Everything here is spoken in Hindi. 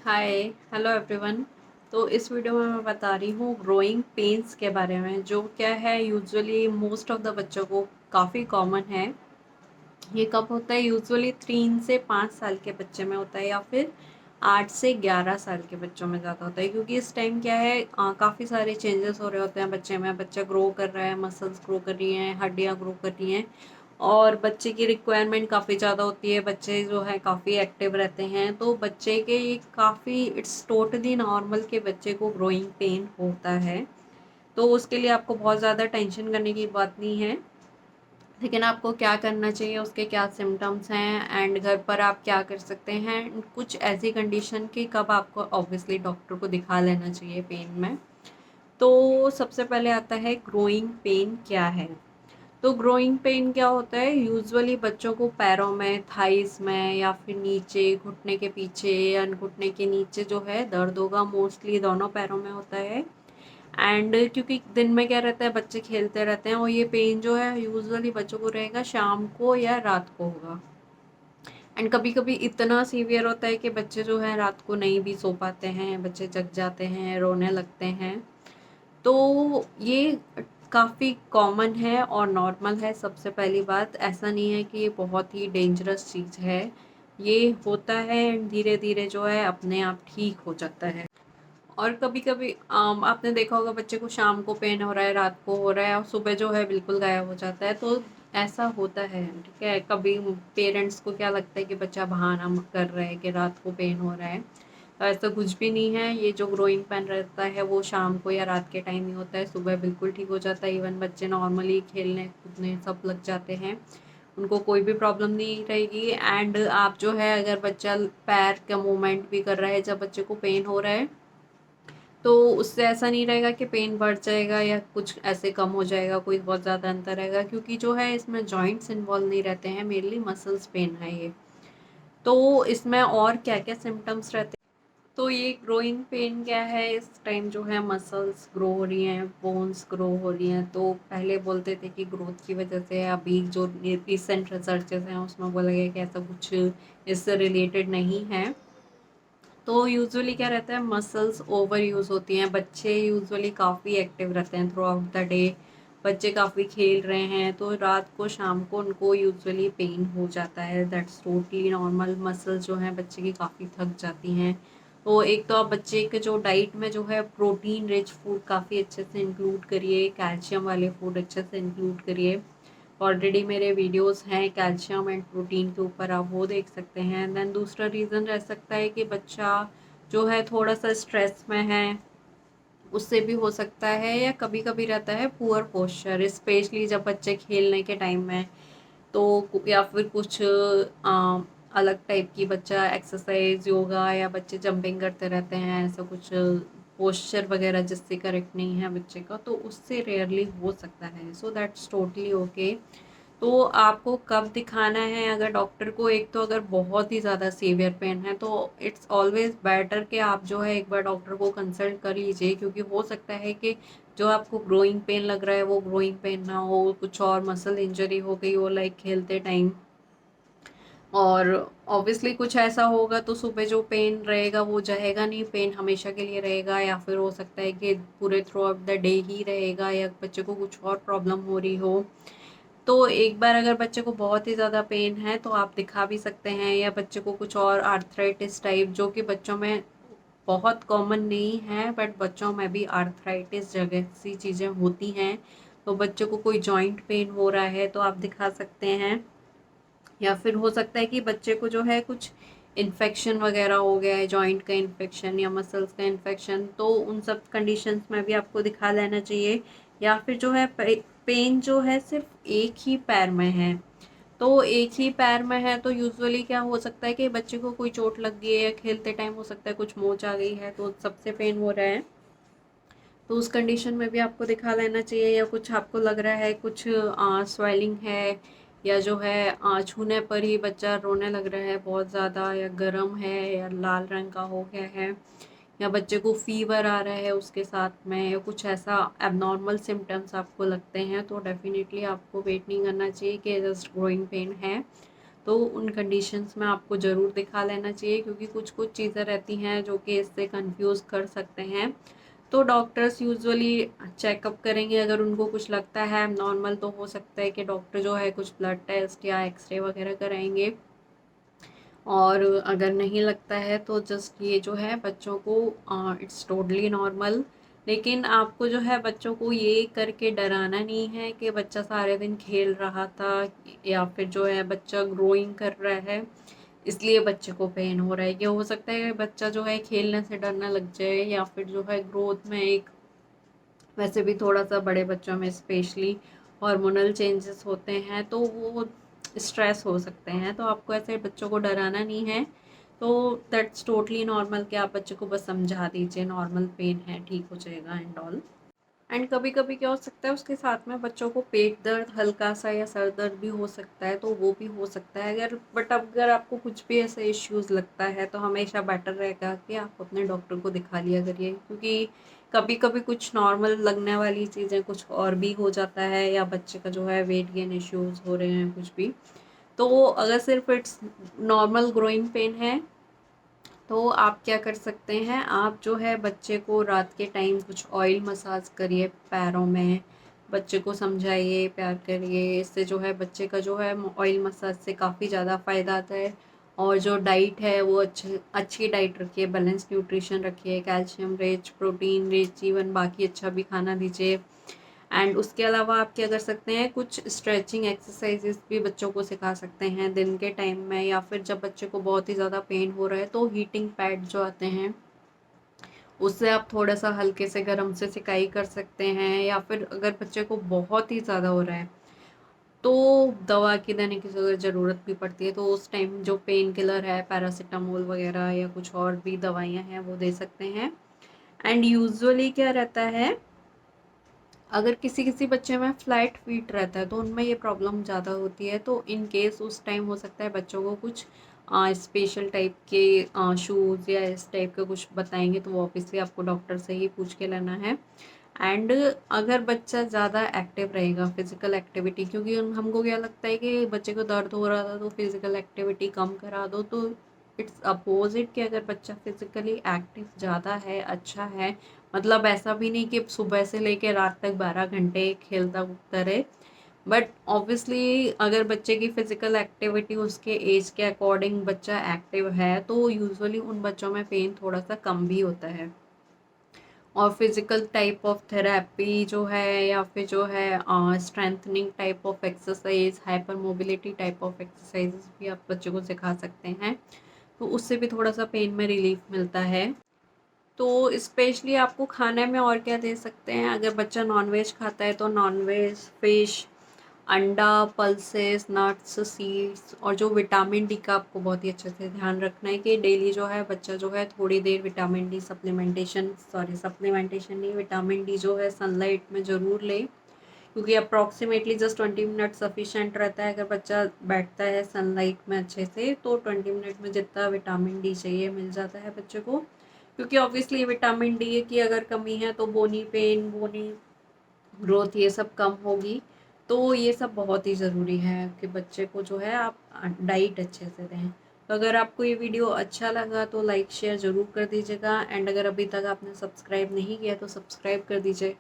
हाय, हेलो एवरीवन। तो इस वीडियो में मैं बता रही हूँ ग्रोइंग पेन्स के बारे में, जो क्या है यूजुअली मोस्ट ऑफ द बच्चों को काफ़ी कॉमन है। ये कब होता है? यूजुअली 3 से 5 साल के बच्चे में होता है, या फिर 8 से 11 साल के बच्चों में ज़्यादा होता है, क्योंकि इस टाइम क्या है, काफ़ी सारे चेंजेस हो रहे होते हैं बच्चे में। बच्चा ग्रो कर रहा है, मसल्स ग्रो कर रही हैं, हड्डियाँ ग्रो कर रही हैं, और बच्चे की रिक्वायरमेंट काफ़ी ज़्यादा होती है। बच्चे जो है काफ़ी एक्टिव रहते हैं, तो बच्चे के ये काफ़ी इट्स टोटली नॉर्मल के बच्चे को ग्रोइंग पेन होता है। तो उसके लिए आपको बहुत ज़्यादा टेंशन करने की बात नहीं है। लेकिन आपको क्या करना चाहिए, उसके क्या सिम्टम्स हैं, एंड घर पर आप क्या कर सकते हैं, कुछ ऐसी कंडीशन की कब आपको ऑब्वियसली डॉक्टर को दिखा लेना चाहिए पेन में। तो सबसे पहले आता है ग्रोइंग पेन क्या है। तो ग्रोइंग पेन क्या होता है? यूजुअली बच्चों को पैरों में, थाइस में, या फिर नीचे घुटने के पीछे या घुटने के नीचे जो है दर्द होगा। मोस्टली दोनों पैरों में होता है। एंड क्योंकि दिन में क्या रहता है, बच्चे खेलते रहते हैं, और ये पेन जो है यूजुअली बच्चों को रहेगा शाम को या रात को होगा। एंड कभी कभी इतना सीवियर होता है कि बच्चे जो है रात को नहीं भी सो पाते हैं, बच्चे जग जाते हैं, रोने लगते हैं। तो ये काफ़ी कॉमन है और नॉर्मल है। सबसे पहली बात, ऐसा नहीं है कि ये बहुत ही डेंजरस चीज़ है। ये होता है एंड धीरे धीरे जो है अपने आप ठीक हो जाता है। और कभी कभी आपने देखा होगा, बच्चे को शाम को पेन हो रहा है, रात को हो रहा है, और सुबह जो है बिल्कुल गायब हो जाता है। तो ऐसा होता है, ठीक है। कभी पेरेंट्स को क्या लगता है कि बच्चा बहाना कर रहा है कि रात को पेन हो रहा है, तो ऐसा कुछ भी नहीं है। ये जो ग्रोइंग पेन रहता है वो शाम को या रात के टाइम ही होता है, सुबह बिल्कुल ठीक हो जाता है। इवन बच्चे नॉर्मली खेलने कूदने सब लग जाते हैं, उनको कोई भी प्रॉब्लम नहीं रहेगी। एंड आप जो है, अगर बच्चा पैर का मूवमेंट भी कर रहा है जब बच्चे को पेन हो रहा है, तो उससे ऐसा नहीं रहेगा कि पेन बढ़ जाएगा या कुछ ऐसे कम हो जाएगा, कोई बहुत ज़्यादा अंतर रहेगा, क्योंकि जो है इसमें जॉइंट्स इन्वॉल्व नहीं रहते हैं, मेनली मसल्स पेन है ये। तो इसमें और क्या क्या सिम्टम्स रहते हैं? तो ये ग्रोइंग पेन क्या है, इस टाइम जो है मसल्स ग्रो हो रही हैं, बोन्स ग्रो हो रही हैं। तो पहले बोलते थे कि ग्रोथ की वजह से, अभी जो रिसेंट रिसर्चेस हैं उसमें बोला गया कि ऐसा कुछ इससे रिलेटेड नहीं है। तो यूजुअली क्या रहता है, मसल्स ओवर यूज़ होती हैं। बच्चे यूजुअली काफ़ी एक्टिव रहते हैं थ्रू आउट द डे। बच्चे काफ़ी खेल रहे हैं, तो रात को शाम को उनको यूजुअली पेन हो जाता है। That's totally normal. मसल्स जो हैं बच्चे की काफ़ी थक जाती हैं। तो एक तो आप बच्चे के जो डाइट में जो है प्रोटीन रिच फूड काफ़ी अच्छे से इंक्लूड करिए, कैल्शियम वाले फूड अच्छे से इंक्लूड करिए। ऑलरेडी मेरे वीडियोस हैं कैल्शियम एंड प्रोटीन के ऊपर, आप वो देख सकते हैं। देन दूसरा रीज़न रह सकता है कि बच्चा जो है थोड़ा सा स्ट्रेस में है, उससे भी हो सकता है। या कभी कभी रहता है पुअर पोस्चर, स्पेशली जब बच्चे खेलने के टाइम में, तो या फिर कुछ अलग टाइप की बच्चा एक्सरसाइज, योगा, या बच्चे जंपिंग करते रहते हैं, ऐसा कुछ पोस्चर वगैरह जिससे करेक्ट नहीं है बच्चे का, तो उससे रेयरली हो सकता है। So that's totally okay. तो आपको कब दिखाना है अगर डॉक्टर को? एक तो अगर बहुत ही ज़्यादा सीवियर पेन है तो इट्स ऑलवेज बेटर कि आप जो है एक बार डॉक्टर को कंसल्ट कर लीजिए, क्योंकि हो सकता है कि जो आपको ग्रोइंग पेन लग रहा है वो ग्रोइंग पेन ना हो, कुछ और मसल इंजरी हो गई हो लाइक खेलते टाइम। और ऑब्वियसली कुछ ऐसा होगा तो सुबह जो पेन रहेगा वो जाएगा नहीं, पेन हमेशा के लिए रहेगा, या फिर हो सकता है कि पूरे थ्रू आउट द डे ही रहेगा, या बच्चे को कुछ और प्रॉब्लम हो रही हो। तो एक बार अगर बच्चे को बहुत ही ज़्यादा पेन है तो आप दिखा भी सकते हैं। या बच्चे को कुछ और आर्थराइटिस टाइप, जो कि बच्चों में बहुत कॉमन नहीं है, बट बच्चों में भी आर्थराइटिस जगह सी चीज़ें होती हैं, तो बच्चे को कोई जॉइंट पेन हो रहा है तो आप दिखा सकते हैं। या फिर हो सकता है कि बच्चे को जो है कुछ इन्फेक्शन वगैरह हो गया है, जॉइंट का इन्फेक्शन या मसल्स का इन्फेक्शन, तो उन सब कंडीशंस में भी आपको दिखा लेना चाहिए। या फिर जो है पेन जो है सिर्फ एक ही पैर में है, तो एक ही पैर में है तो यूजुअली क्या हो सकता है कि बच्चे को कोई चोट लग गई है, या खेलते टाइम हो सकता है कुछ मोच आ गई है तो सबसे पेन हो रहा है। तो उस कंडीशन में भी आपको दिखा लेना चाहिए। या कुछ आपको लग रहा है कुछ स्वेलिंग है, या जो है छूने पर ही बच्चा रोने लग रहा है बहुत ज़्यादा, या गर्म है, या लाल रंग का हो गया है, या बच्चे को फीवर आ रहा है उसके साथ में, या कुछ ऐसा एबनॉर्मल सिम्टम्स आपको लगते हैं, तो डेफिनेटली आपको वेट नहीं करना चाहिए कि जस्ट ग्रोइंग पेन है। तो उन कंडीशंस में आपको ज़रूर दिखा लेना चाहिए, क्योंकि कुछ कुछ चीज़ें रहती हैं जो कि इससे कंफ्यूज कर सकते हैं। तो डॉक्टर्स यूजुअली चेकअप करेंगे, अगर उनको कुछ लगता है नॉर्मल तो हो सकता है कि डॉक्टर जो है कुछ ब्लड टेस्ट या एक्सरे वगैरह कराएंगे, और अगर नहीं लगता है तो जस्ट ये जो है बच्चों को इट्स टोटली नॉर्मल। लेकिन आपको जो है बच्चों को ये करके डराना नहीं है कि बच्चा सारे दिन खेल रहा था, या फिर जो है बच्चा ग्रोइंग कर रहा है इसलिए बच्चे को पेन हो रहा है। ये हो सकता है बच्चा जो है खेलने से डरना लग जाए, या फिर जो है ग्रोथ में एक, वैसे भी थोड़ा सा बड़े बच्चों में स्पेशली हार्मोनल चेंजेस होते हैं तो वो स्ट्रेस हो सकते हैं। तो आपको ऐसे बच्चों को डराना नहीं है। तो दैट्स टोटली नॉर्मल कि आप बच्चे को बस समझा दीजिए नॉर्मल पेन है, ठीक हो जाएगा एंड ऑल। एंड कभी कभी क्या हो सकता है उसके साथ में बच्चों को पेट दर्द हल्का सा या सर दर्द भी हो सकता है, तो वो भी हो सकता है। अगर बट अगर आपको कुछ भी ऐसे इश्यूज लगता है तो हमेशा बेटर रहेगा कि आप अपने डॉक्टर को दिखा लिया करिए, क्योंकि कभी कभी कुछ नॉर्मल लगने वाली चीज़ें कुछ और भी हो जाता है, या बच्चे का जो है वेट गेन इश्यूज हो रहे हैं कुछ भी। तो अगर सिर्फ इट्स नॉर्मल ग्रोइंग पेन है तो आप क्या कर सकते हैं, आप जो है बच्चे को रात के टाइम कुछ ऑयल मसाज करिए पैरों में, बच्चे को समझाइए, प्यार करिए। इससे जो है बच्चे का जो है ऑयल मसाज से काफ़ी ज़्यादा फ़ायदा आता है। और जो डाइट है वो अच्छी अच्छी डाइट रखिए, बैलेंस न्यूट्रिशन रखिए, calcium rich, protein rich, even बाकी अच्छा भी खाना दीजिए। एंड उसके अलावा आप क्या कर सकते हैं, कुछ स्ट्रेचिंग एक्सरसाइजेस भी बच्चों को सिखा सकते हैं दिन के टाइम में, या फिर जब बच्चे को बहुत ही ज़्यादा पेन हो रहा है तो हीटिंग पैड जो आते हैं उससे आप थोड़ा सा हल्के से गर्म से सिकाई कर सकते हैं। या फिर अगर बच्चे को बहुत ही ज़्यादा हो रहा है तो दवा की देने की अगर ज़रूरत भी पड़ती है तो उस टाइम जो पेन किलर है, पैरासीटामोल वगैरह या कुछ और भी दवाइयाँ हैं वो दे सकते हैं। एंड यूजुअली क्या रहता है, अगर किसी किसी बच्चे में फ्लैट फीट रहता है तो उनमें ये प्रॉब्लम ज़्यादा होती है। तो इन केस उस टाइम हो सकता है बच्चों को कुछ स्पेशल टाइप के शूज़ या इस टाइप का कुछ बताएंगे, तो वो ऑब्वियसली आपको डॉक्टर से ही पूछ के लेना है। एंड अगर बच्चा ज़्यादा एक्टिव रहेगा, फिजिकल एक्टिविटी, क्योंकि हमको क्या लगता है कि बच्चे को दर्द हो रहा था तो फिजिकल एक्टिविटी कम करा दो, तो इट्स अपोजिट कि अगर बच्चा फिजिकली एक्टिव ज़्यादा है, अच्छा है, मतलब ऐसा भी नहीं कि सुबह से लेके रात तक 12 घंटे खेलता कूदता रहे, बट ऑब्वियसली अगर बच्चे की फिजिकल एक्टिविटी उसके एज के अकॉर्डिंग बच्चा एक्टिव है तो यूजुअली उन बच्चों में पेन थोड़ा सा कम भी होता है। और फिजिकल टाइप ऑफ थेरेपी जो है, या फिर जो है strengthening type of exercise, hyper mobility type of exercises भी आप बच्चों को सिखा सकते हैं, तो उससे भी थोड़ा सा पेन में रिलीफ मिलता है। तो स्पेशली आपको खाने में और क्या दे सकते हैं, अगर बच्चा नॉनवेज खाता है तो नॉनवेज, फिश, अंडा, पल्सेस, नट्स, सीड्स, और जो विटामिन डी का आपको बहुत ही अच्छे से ध्यान रखना है कि डेली जो है बच्चा जो है थोड़ी देर विटामिन डी सप्लीमेंटेशन नहीं, विटामिन डी जो है सनलाइट में ज़रूर ले, क्योंकि अप्रॉक्सीमेटली जस्ट 20 मिनट सफिशेंट रहता है। अगर बच्चा बैठता है सनलाइट में अच्छे से तो 20 मिनट में जितना विटामिन डी चाहिए मिल जाता है बच्चे को, क्योंकि ऑब्वियसली विटामिन डी की अगर कमी है तो बोनी पेन, बोनी ग्रोथ ये सब कम होगी। तो ये सब बहुत ही ज़रूरी है कि बच्चे को जो है आप डाइट अच्छे से दें। तो अगर आपको ये वीडियो अच्छा लगा तो लाइक शेयर ज़रूर कर दीजिएगा, एंड अगर अभी तक आपने सब्सक्राइब नहीं किया तो सब्सक्राइब कर दीजिए।